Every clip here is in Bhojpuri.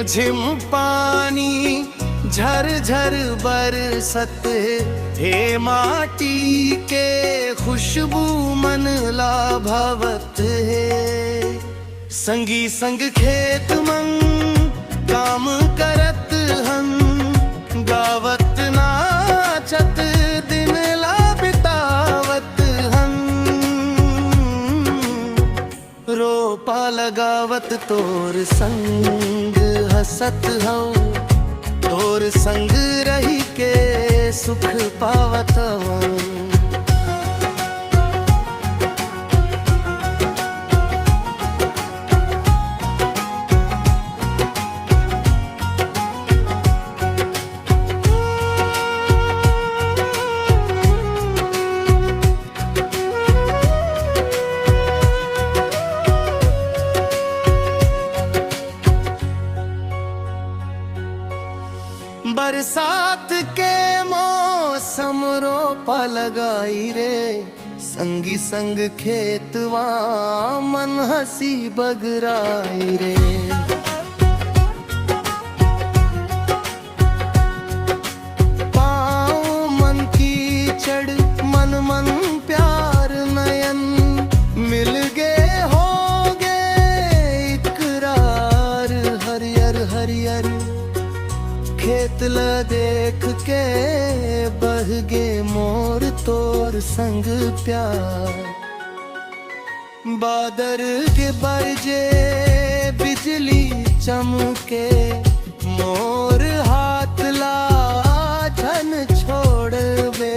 झिम पानी झर झर बरसत हे माटी के खुशबू मन ला भावत है। संगी संग खेत मन काम करत हम गावत नाचत दिन ला बितावत हम। रोपा लगावत तोर संग हसत हूँ तोर संग रही के सुख पावत हूँ। बरसात के मौसम रोपा लगाई रे संगी संग खेतवा मन हसी बगराई रे। पाँव मन की चढ़ मन मन प्यार नयन मिल गए होगे इकरार हरियर हरियर। खेत ल देख के बह गे मोर तोर संग प्यार। बादर के बरजे बिजली चमके मोर हाथ ला झन छोड़ बे।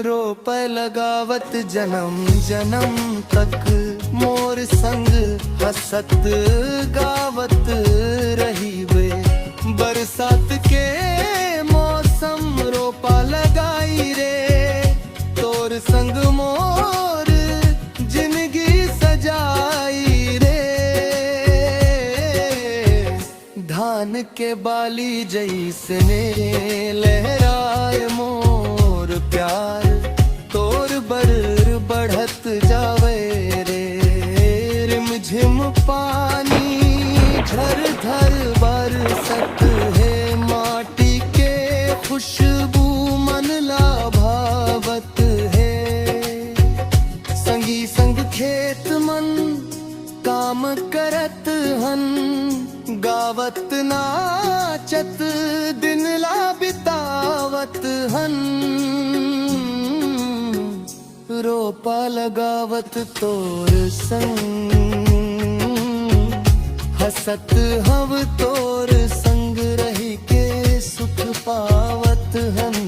रोप लगावत जन्म जन्म तक मोर संग हसत गावत रही वे। बरसात के मौसम रोपा लगाई रे तोर संग मोर जिंदगी सजाई रे। धान के बाली जैसने लहराए मोर प्यार तोर बर बढ़त जावे रे। रिमझिम पानी झर झर बरसत है माटी के खुशबू मन ला भावत है। संगी संग खेत मन काम करत हन गावत नाचत दिन ला बितावत हन। रोपा लगावत तोर संग हसत हव तोर संग रही के सुख पावत हन।